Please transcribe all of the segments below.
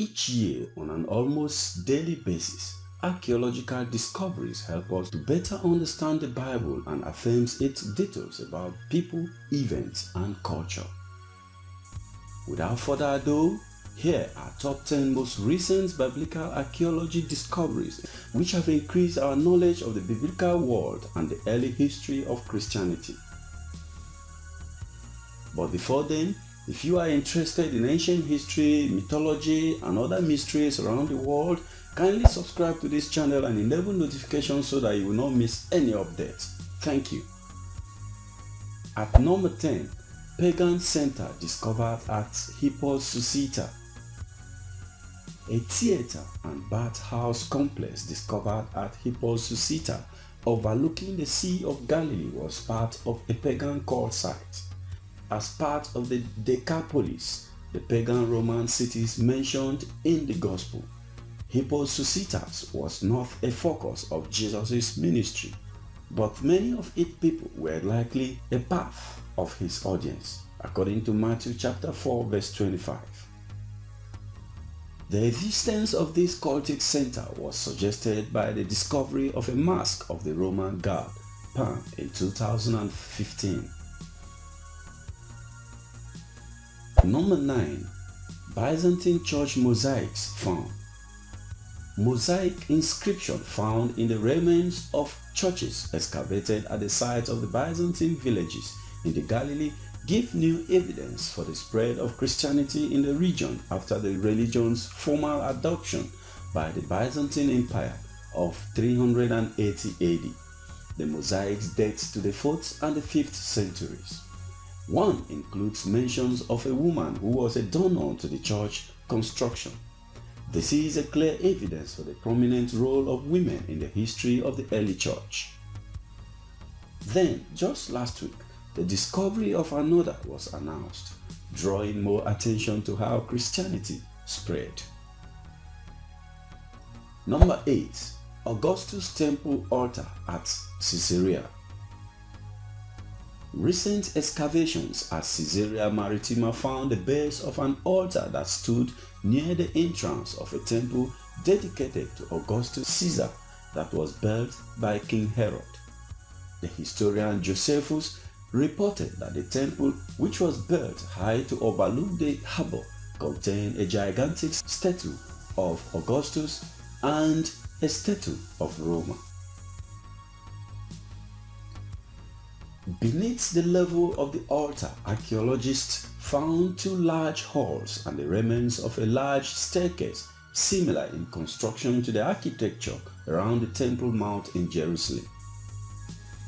Each year, on an almost daily basis, archaeological discoveries help us to better understand the Bible and affirms its details about people, events, and culture. Without further ado, here are top 10 most recent biblical archaeology discoveries which have increased our knowledge of the biblical world and the early history of Christianity. But before then, if you are interested in ancient history, mythology, and other mysteries around the world, kindly subscribe to this channel and enable notifications so that you will not miss any updates. Thank you. At number 10, Pagan Center discovered at Hippos, Sussita. A theater and bathhouse complex discovered at Hippos, Sussita, overlooking the Sea of Galilee, was part of a pagan cult site. As part of the Decapolis, the pagan Roman cities mentioned in the Gospel, Hippos Sussitas was not a focus of Jesus' ministry, but many of its people were likely a part of his audience, according to Matthew chapter 4 verse 25. The existence of this cultic center was suggested by the discovery of a mask of the Roman god Pan in 2015. Number 9. Byzantine Church mosaics found. Mosaic inscription found in the remains of churches excavated at the sites of the Byzantine villages in the Galilee give new evidence for the spread of Christianity in the region after the religion's formal adoption by the Byzantine Empire of 380 AD. The mosaics date to the 4th and the 5th centuries. One includes mentions of a woman who was a donor to the church construction. This is a clear evidence for the prominent role of women in the history of the early church. Then, just last week, the discovery of another was announced, drawing more attention to how Christianity spread. Number 8. Augustus Temple altar at Caesarea. Recent excavations at Caesarea Maritima found the base of an altar that stood near the entrance of a temple dedicated to Augustus Caesar that was built by King Herod. The historian Josephus reported that the temple, which was built high to overlook the harbor, contained a gigantic statue of Augustus and a statue of Roma. Beneath the level of the altar, archaeologists found two large halls and the remains of a large staircase similar in construction to the architecture around the Temple Mount in Jerusalem.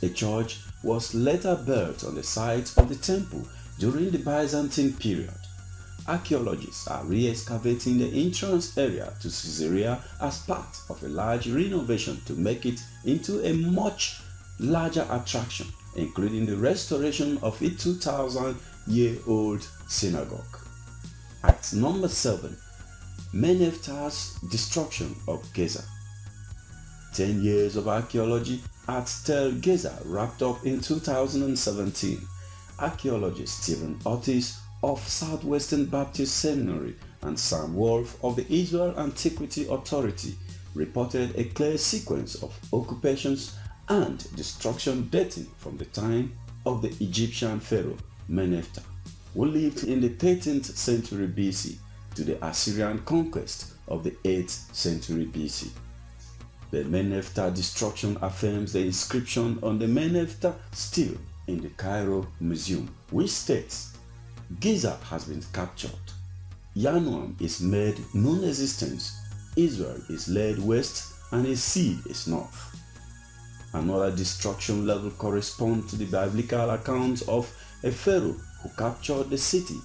A church was later built on the site of the temple during the Byzantine period. Archaeologists are re-excavating the entrance area to Caesarea as part of a large renovation to make it into a much larger attraction, including the restoration of a 2,000-year-old synagogue. At number 7, Nefertari's destruction of Gaza. 10 years of archaeology at Tel Gaza wrapped up in 2017. Archaeologist Stephen Otis of Southwestern Baptist Seminary and Sam Wolf of the Israel Antiquity Authority reported a clear sequence of occupations and destruction dating from the time of the Egyptian pharaoh Nefertari, who lived in the 13th century BC, to the Assyrian conquest of the 8th century BC. The Nefertari destruction affirms the inscription on the Nefertari stele in the Cairo Museum, which states, "Giza has been captured. Yanwan is made non-existent. Israel is laid west and his seed is north." Another destruction level corresponds to the biblical account of a pharaoh who captured the city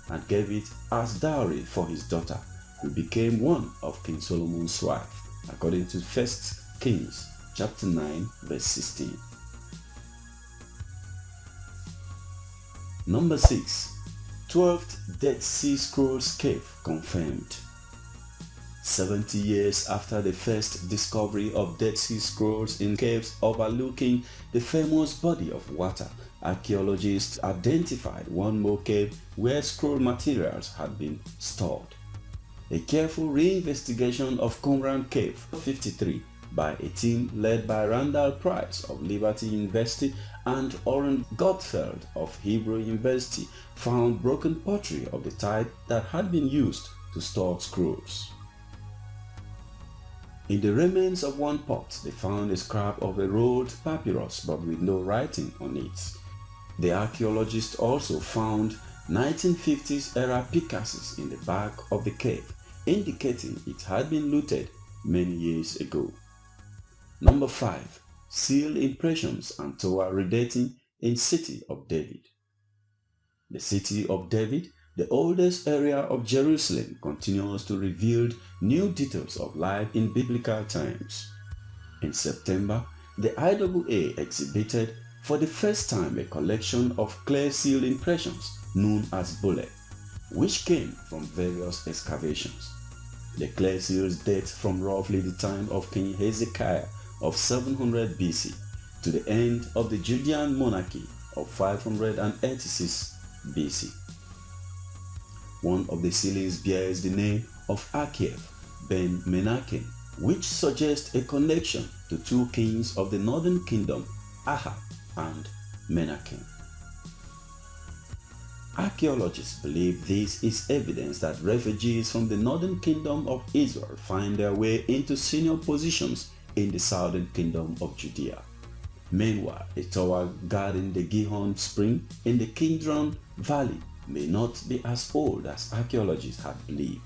and gave it as dowry for his daughter, who became one of King Solomon's wives, according to 1 Kings chapter 9 verse 16. Number 6. 12th Dead Sea Scrolls cave confirmed. 70 years after the first discovery of Dead Sea Scrolls in caves overlooking the famous body of water, archaeologists identified one more cave where scroll materials had been stored. a careful reinvestigation of Qumran Cave 53 by a team led by Randall Price of Liberty University and Oren Gottfeld of Hebrew University found broken pottery of the type that had been used to store scrolls. In the remains of one pot, they found a scrap of a rolled papyrus but with no writing on it. The archaeologists also found 1950s era pickaxes in the back of the cave, indicating it had been looted many years ago. Number 5. Seal Impressions and Torah Redating in City of David. The City of David, the oldest area of Jerusalem, continues to reveal new details of life in biblical times. In September, the IAA exhibited for the first time a collection of clay seal impressions known as bulle, which came from various excavations. The clay seals date from roughly the time of King Hezekiah of 700 BC to the end of the Judean monarchy of 586 BC. One of the seals bears the name of Achiel ben Menachem, which suggests a connection to two kings of the northern kingdom, Ahab and Menachem. Archaeologists believe this is evidence that refugees from the northern kingdom of Israel find their way into senior positions in the southern kingdom of Judea. Meanwhile, a tower guarding the Gihon spring in the Kidron Valley may not be as old as archaeologists had believed.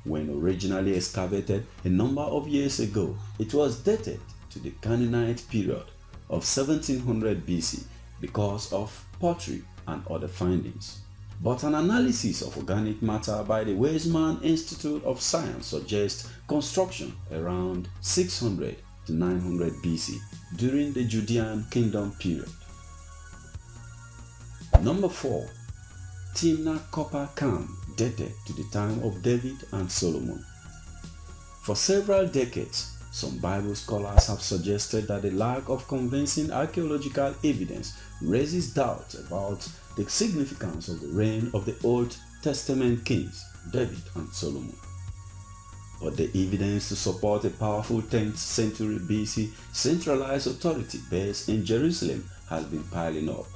When originally excavated a number of years ago, it was dated to the Canaanite period of 1700 BC because of pottery and other findings. But an analysis of organic matter by the Weizmann Institute of Science suggests construction around 600 to 900 BC during the Judean Kingdom period. Number 4. Timnah Copper Camp dated to the time of David and Solomon. For several decades, some Bible scholars have suggested that the lack of convincing archaeological evidence raises doubt about the significance of the reign of the Old Testament kings, David and Solomon. But the evidence to support a powerful 10th century BC centralized authority based in Jerusalem has been piling up.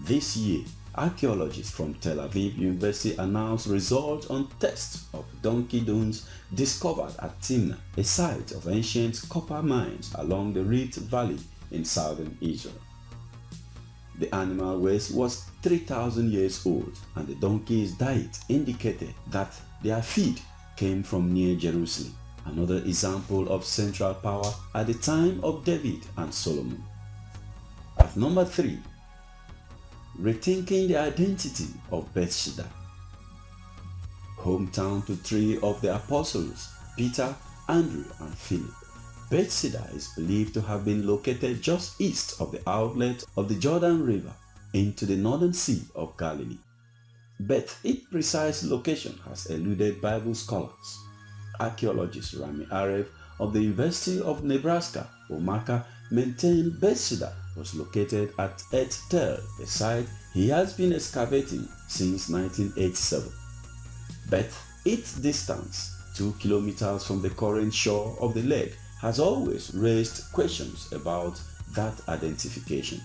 This year, archaeologists from Tel Aviv University announced results on tests of donkey bones discovered at Timnah, a site of ancient copper mines along the Rift Valley in southern Israel. The animal waste was 3,000 years old, and the donkey's diet indicated that their feed came from near Jerusalem, another example of central power at the time of David and Solomon. At number 3, Rethinking the Identity of Bethsaida. Hometown to three of the apostles, Peter, Andrew, and Philip, Bethsaida is believed to have been located just east of the outlet of the Jordan River into the northern Sea of Galilee. But its precise location has eluded Bible scholars. Archaeologist Rami Aref of the University of Nebraska, Omaha, maintained Bethsaida was located at Et Tel, a site he has been excavating since 1987. But its distance, 2 kilometers from the current shore of the lake, has always raised questions about that identification.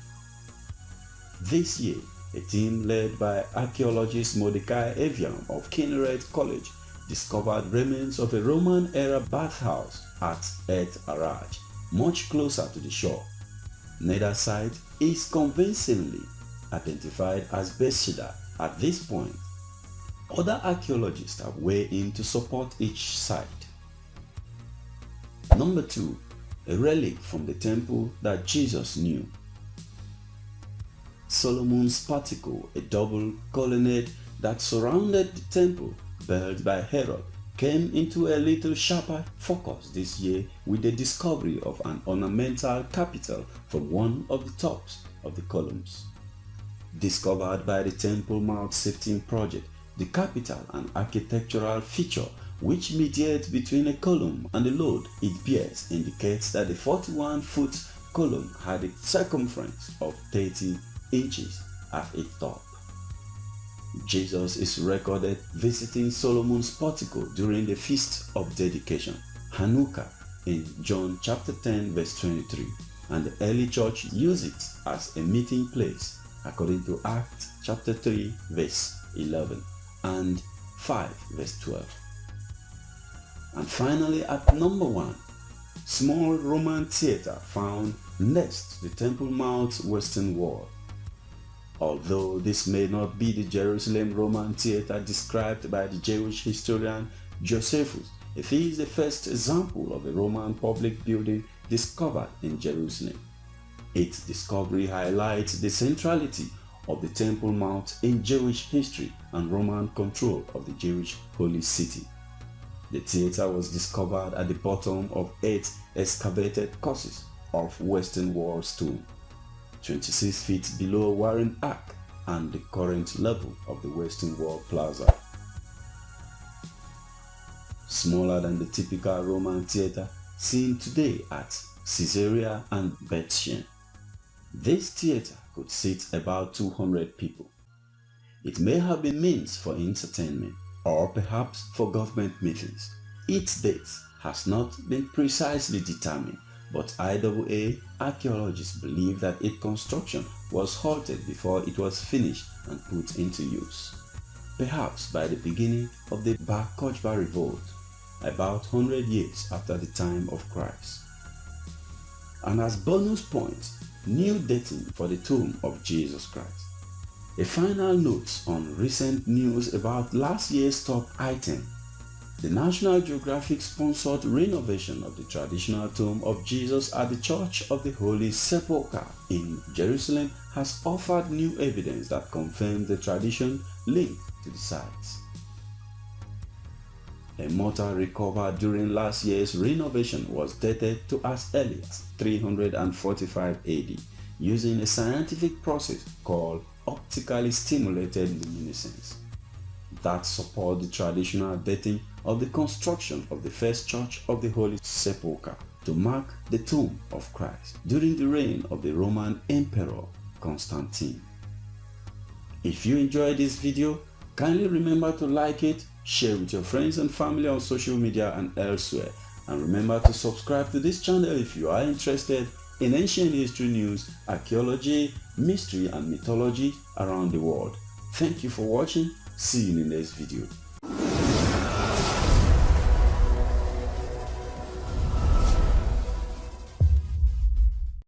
This year, a team led by archaeologist Mordecai Evian of Kinneret College discovered remains of a Roman-era bathhouse at Et Araj, much closer to the shore. Neither site is convincingly identified as Bethsaida at this point. Other archaeologists have weighed in to support each site. Number 2. A relic from the temple that Jesus knew. Solomon's portico, a double colonnade that surrounded the temple built by Herod, came into a little sharper focus this year with the discovery of an ornamental capital from one of the tops of the columns. Discovered by the Temple Mount Sifting Project, the capital, an architectural feature which mediates between a column and the load it bears, indicates that the 41-foot column had a circumference of 30 inches at its top. Jesus is recorded visiting Solomon's portico during the Feast of Dedication, Hanukkah, in John chapter 10 verse 23, and the early church used it as a meeting place according to Acts chapter 3 verse 11 and 5 verse 12. And finally, at number 1, small Roman theater found next to the Temple Mount's western wall. Although this may not be the Jerusalem Roman theater described by the Jewish historian Josephus, it is the first example of a Roman public building discovered in Jerusalem. Its discovery highlights the centrality of the Temple Mount in Jewish history and Roman control of the Jewish holy city. The theater was discovered at the bottom of 8 excavated courses of western wall stone, 26 feet below Warren Ark and the current level of the western wall plaza. Smaller than the typical Roman theater seen today at Caesarea and Bethshean. This theater could seat about 200 people. It may have been means for entertainment or perhaps for government meetings. Its date has not been precisely determined, but IAA archaeologists believe that its construction was halted before it was finished and put into use, perhaps by the beginning of the Bar Kokhba revolt, about 100 years after the time of Christ. And as bonus points, new dating for the tomb of Jesus Christ. A final note on recent news about last year's top item. The National Geographic sponsored renovation of the traditional tomb of Jesus at the Church of the Holy Sepulchre in Jerusalem has offered new evidence that confirms the tradition linked to the site. A mortar recovered during last year's renovation was dated to as early as 345 AD using a scientific process called optically stimulated luminescence that support the traditional dating of the construction of the first Church of the Holy Sepulchre to mark the tomb of Christ during the reign of the Roman Emperor Constantine. If you enjoyed this video, kindly remember to like it, share with your friends and family on social media and elsewhere, and remember to subscribe to this channel if you are interested in ancient history news, archaeology, mystery and mythology around the world. Thank you for watching. See you in the next video.